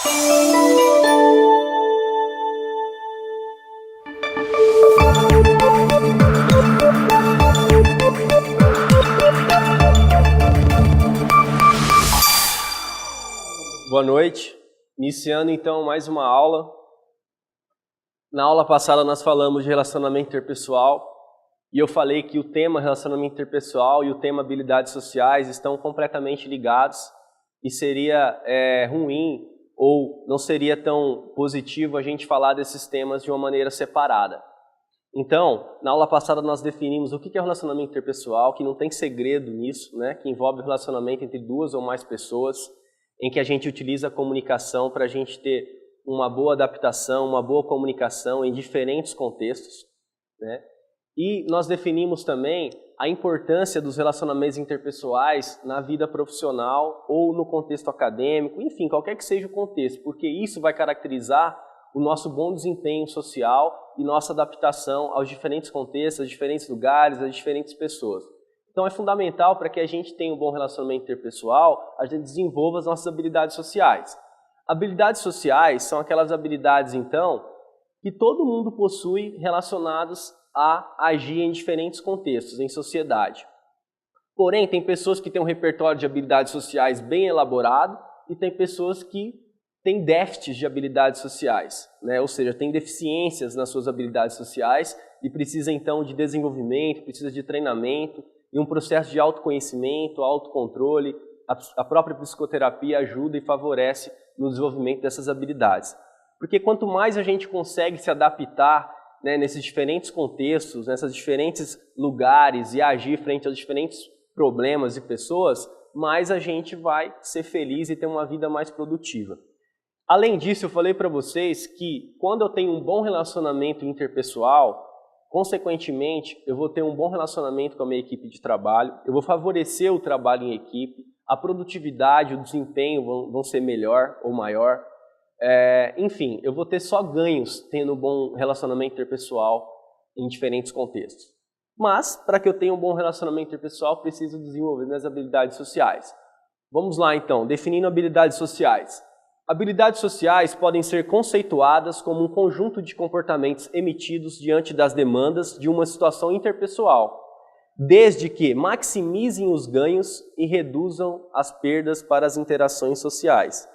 Boa noite. Iniciando então mais uma aula. Na aula passada nós falamos de relacionamento interpessoal e eu falei que o tema relacionamento interpessoal e o tema habilidades sociais estão completamente ligados e seria ruim ou não seria tão positivo a gente falar desses temas de uma maneira separada. Então, na aula passada nós definimos o que é relacionamento interpessoal, que não tem segredo nisso, né? Que envolve relacionamento entre duas ou mais pessoas, em que a gente utiliza a comunicação para a gente ter uma boa adaptação, uma boa comunicação em diferentes contextos, né? E nós definimos também a importância dos relacionamentos interpessoais na vida profissional ou no contexto acadêmico, enfim, qualquer que seja o contexto, porque isso vai caracterizar o nosso bom desempenho social e nossa adaptação aos diferentes contextos, aos diferentes lugares, às diferentes pessoas. Então é fundamental para que a gente tenha um bom relacionamento interpessoal, a gente desenvolva as nossas habilidades sociais. Habilidades sociais são aquelas habilidades, então, que todo mundo possui relacionadas a agir em diferentes contextos, em sociedade. Porém, tem pessoas que têm um repertório de habilidades sociais bem elaborado e tem pessoas que têm déficits de habilidades sociais, né? Ou seja, têm deficiências nas suas habilidades sociais e precisa, então, de desenvolvimento, precisa de treinamento, e um processo de autoconhecimento, autocontrole, a própria psicoterapia ajuda e favorece no desenvolvimento dessas habilidades. Porque quanto mais a gente consegue se adaptar, né, nesses diferentes contextos, nessas diferentes lugares e agir frente aos diferentes problemas e pessoas, mais a gente vai ser feliz e ter uma vida mais produtiva. Além disso, eu falei para vocês que quando eu tenho um bom relacionamento interpessoal, consequentemente, eu vou ter um bom relacionamento com a minha equipe de trabalho, eu vou favorecer o trabalho em equipe, a produtividade, o desempenho vão ser melhor ou maior. Enfim, eu vou ter só ganhos tendo um bom relacionamento interpessoal em diferentes contextos. Mas, para que eu tenha um bom relacionamento interpessoal, preciso desenvolver minhas habilidades sociais. Vamos lá então, definindo habilidades sociais. Habilidades sociais podem ser conceituadas como um conjunto de comportamentos emitidos diante das demandas de uma situação interpessoal, desde que maximizem os ganhos e reduzam as perdas para as interações sociais.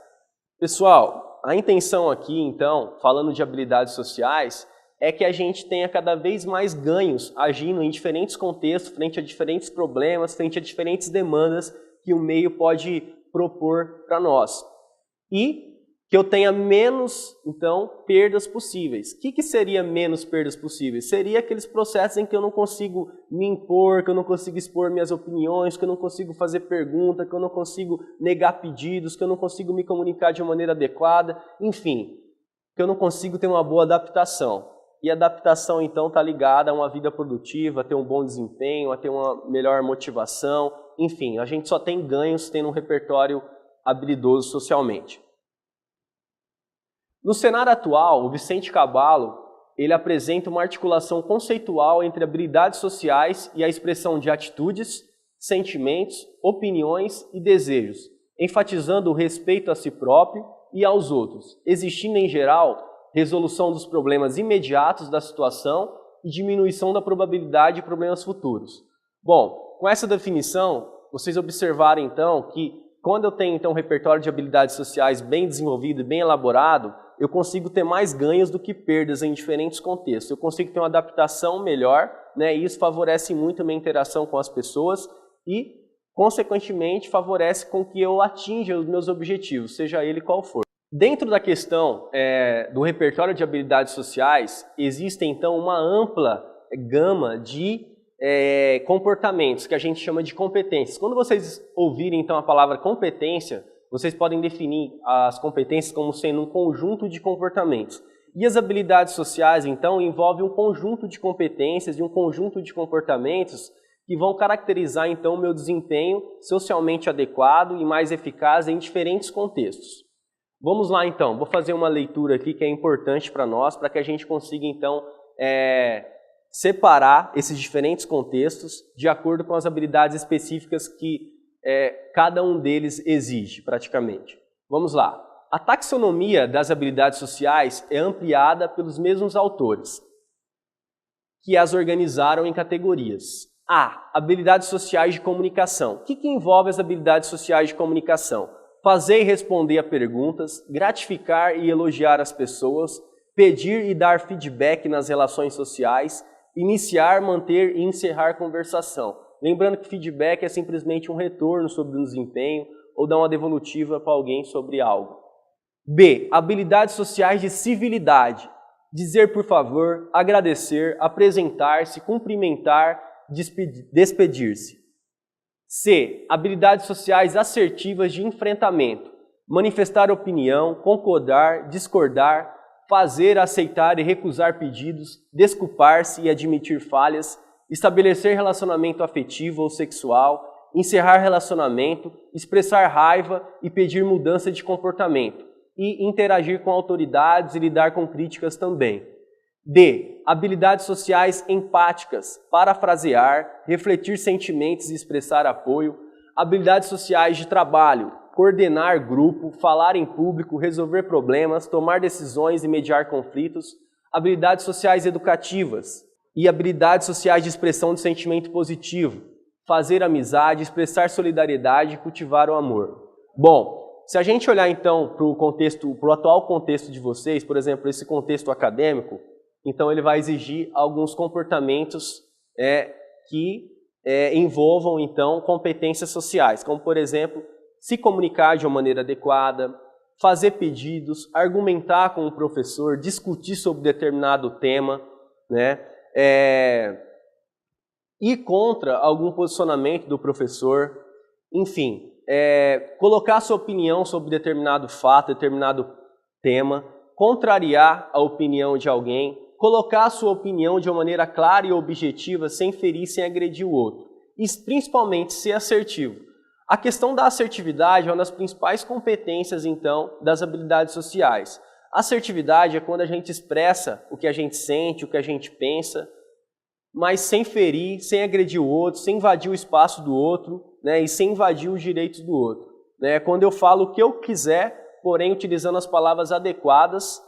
Pessoal, a intenção aqui, então, falando de habilidades sociais, é que a gente tenha cada vez mais ganhos agindo em diferentes contextos, frente a diferentes problemas, frente a diferentes demandas que o meio pode propor para nós. E que eu tenha menos, então, perdas possíveis. O que seria menos perdas possíveis? Seria aqueles processos em que eu não consigo me impor, que eu não consigo expor minhas opiniões, que eu não consigo fazer pergunta, que eu não consigo negar pedidos, que eu não consigo me comunicar de uma maneira adequada, enfim, que eu não consigo ter uma boa adaptação. E a adaptação, então, está ligada a uma vida produtiva, a ter um bom desempenho, a ter uma melhor motivação, enfim, a gente só tem ganhos tendo um repertório habilidoso socialmente. No cenário atual, o Vicente Caballo, ele apresenta uma articulação conceitual entre habilidades sociais e a expressão de atitudes, sentimentos, opiniões e desejos, enfatizando o respeito a si próprio e aos outros, existindo em geral resolução dos problemas imediatos da situação e diminuição da probabilidade de problemas futuros. Bom, com essa definição, vocês observaram então que quando eu tenho então um repertório de habilidades sociais bem desenvolvido e bem elaborado, eu consigo ter mais ganhos do que perdas em diferentes contextos. Eu consigo ter uma adaptação melhor, né? E isso favorece muito a minha interação com as pessoas e, consequentemente, favorece com que eu atinja os meus objetivos, seja ele qual for. Dentro da questão do repertório de habilidades sociais, existe então uma ampla gama de comportamentos que a gente chama de competências. Quando vocês ouvirem então a palavra competência, vocês podem definir as competências como sendo um conjunto de comportamentos. E as habilidades sociais, então, envolvem um conjunto de competências e um conjunto de comportamentos que vão caracterizar, então, o meu desempenho socialmente adequado e mais eficaz em diferentes contextos. Vamos lá, então. Vou fazer uma leitura aqui que é importante para nós, para que a gente consiga, então, separar esses diferentes contextos de acordo com as habilidades específicas que cada um deles exige, praticamente. Vamos lá. a taxonomia das habilidades sociais é ampliada pelos mesmos autores, que as organizaram em categorias. A. Habilidades sociais de comunicação. O que envolve as habilidades sociais de comunicação? Fazer e responder a perguntas, gratificar e elogiar as pessoas, pedir e dar feedback nas relações sociais, iniciar, manter e encerrar conversação. Lembrando que feedback é simplesmente um retorno sobre um desempenho ou dar uma devolutiva para alguém sobre algo. B. Habilidades sociais de civilidade. Dizer por favor, agradecer, apresentar-se, cumprimentar, despedir-se. C. Habilidades sociais assertivas de enfrentamento. Manifestar opinião, concordar, discordar, fazer, aceitar e recusar pedidos, desculpar-se e admitir falhas, estabelecer relacionamento afetivo ou sexual, encerrar relacionamento, expressar raiva e pedir mudança de comportamento, e interagir com autoridades e lidar com críticas também. D. Habilidades sociais empáticas, parafrasear, refletir sentimentos e expressar apoio, habilidades sociais de trabalho, coordenar grupo, falar em público, resolver problemas, tomar decisões e mediar conflitos, habilidades sociais educativas e habilidades sociais de expressão de sentimento positivo, fazer amizade, expressar solidariedade e cultivar o amor. Bom, se a gente olhar então para o atual contexto de vocês, por exemplo, esse contexto acadêmico, então ele vai exigir alguns comportamentos que envolvam então competências sociais, como por exemplo, se comunicar de uma maneira adequada, fazer pedidos, argumentar com o professor, discutir sobre determinado tema, né? Ir contra algum posicionamento do professor, enfim, colocar sua opinião sobre determinado fato, determinado tema, contrariar a opinião de alguém, colocar a sua opinião de uma maneira clara e objetiva, sem ferir, sem agredir o outro. E principalmente ser assertivo. A questão da assertividade é uma das principais competências, então, das habilidades sociais. Assertividade é quando a gente expressa o que a gente sente, o que a gente pensa, mas sem ferir, sem agredir o outro, sem invadir o espaço do outro, né, e sem invadir os direitos do outro. Né? Quando eu falo o que eu quiser, porém utilizando as palavras adequadas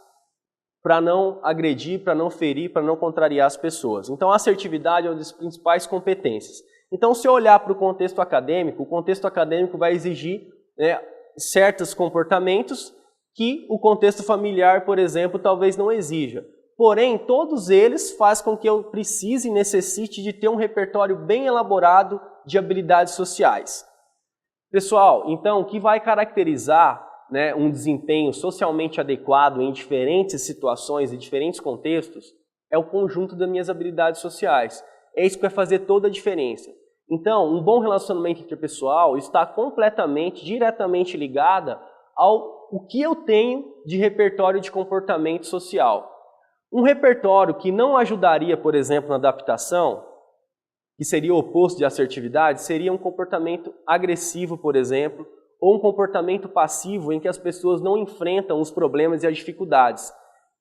para não agredir, para não ferir, para não contrariar as pessoas. Então a assertividade é uma das principais competências. Então se eu olhar para o contexto acadêmico vai exigir, né, certos comportamentos que o contexto familiar, por exemplo, talvez não exija. Porém, todos eles fazem com que eu precise e necessite de ter um repertório bem elaborado de habilidades sociais. Pessoal, então, o que vai caracterizar, né, um desempenho socialmente adequado em diferentes situações e diferentes contextos é o conjunto das minhas habilidades sociais. É isso que vai fazer toda a diferença. Então, um bom relacionamento interpessoal está diretamente ligado ao que eu tenho de repertório de comportamento social. Um repertório que não ajudaria, por exemplo, na adaptação, que seria o oposto de assertividade, seria um comportamento agressivo, por exemplo, ou um comportamento passivo em que as pessoas não enfrentam os problemas e as dificuldades.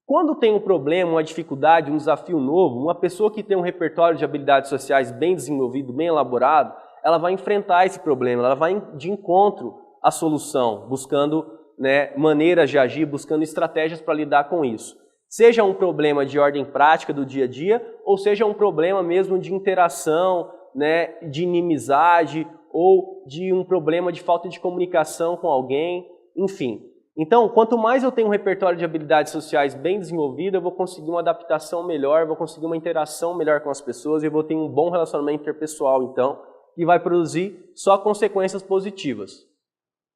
Quando tem um problema, uma dificuldade, um desafio novo, uma pessoa que tem um repertório de habilidades sociais bem desenvolvido, bem elaborado, ela vai enfrentar esse problema, ela vai de encontro à solução, buscando, né, maneiras de agir, buscando estratégias para lidar com isso. Seja um problema de ordem prática do dia a dia, ou seja um problema mesmo de interação, né, de inimizade, ou de um problema de falta de comunicação com alguém, enfim. Então, quanto mais eu tenho um repertório de habilidades sociais bem desenvolvido, eu vou conseguir uma adaptação melhor, vou conseguir uma interação melhor com as pessoas, e vou ter um bom relacionamento interpessoal, então, que vai produzir só consequências positivas.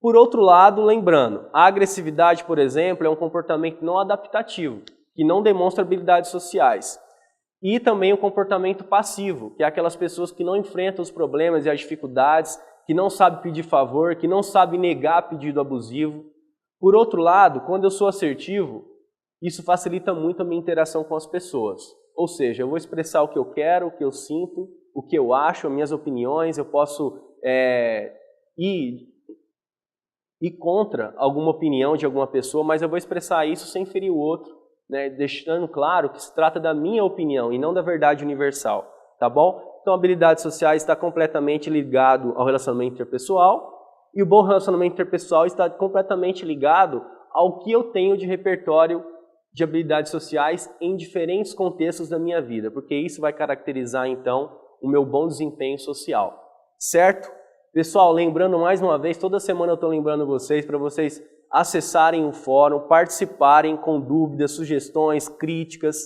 Por outro lado, lembrando, a agressividade, por exemplo, é um comportamento não adaptativo, que não demonstra habilidades sociais. E também o comportamento passivo, que é aquelas pessoas que não enfrentam os problemas e as dificuldades, que não sabem pedir favor, que não sabem negar pedido abusivo. Por outro lado, quando eu sou assertivo, isso facilita muito a minha interação com as pessoas. Ou seja, eu vou expressar o que eu quero, o que eu sinto, o que eu acho, as minhas opiniões, eu posso ir contra alguma opinião de alguma pessoa, mas eu vou expressar isso sem ferir o outro, né, deixando claro que se trata da minha opinião e não da verdade universal, tá bom? Então, habilidades sociais está completamente ligado ao relacionamento interpessoal e o bom relacionamento interpessoal está completamente ligado ao que eu tenho de repertório de habilidades sociais em diferentes contextos da minha vida, porque isso vai caracterizar, então, o meu bom desempenho social, certo? Pessoal, lembrando mais uma vez, toda semana eu estou lembrando vocês, para vocês acessarem o fórum, participarem com dúvidas, sugestões, críticas,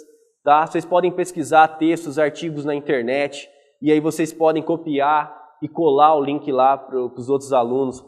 tá? Vocês podem pesquisar textos, artigos na internet, e aí vocês podem copiar e colar o link lá para os outros alunos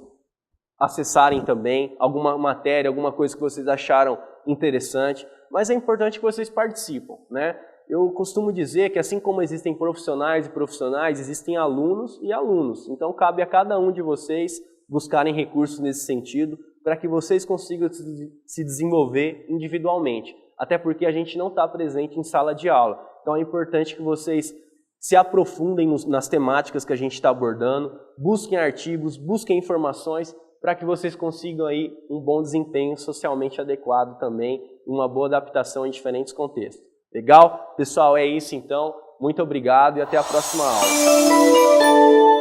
acessarem também, alguma matéria, alguma coisa que vocês acharam interessante, mas é importante que vocês participem, né? Eu costumo dizer que assim como existem profissionais e profissionais, existem alunos e alunos. Então cabe a cada um de vocês buscarem recursos nesse sentido para que vocês consigam se desenvolver individualmente. Até porque a gente não está presente em sala de aula. Então é importante que vocês se aprofundem nas temáticas que a gente está abordando, busquem artigos, busquem informações para que vocês consigam aí um bom desempenho socialmente adequado também, uma boa adaptação em diferentes contextos. Legal? Pessoal, é isso então. Muito obrigado e até a próxima aula.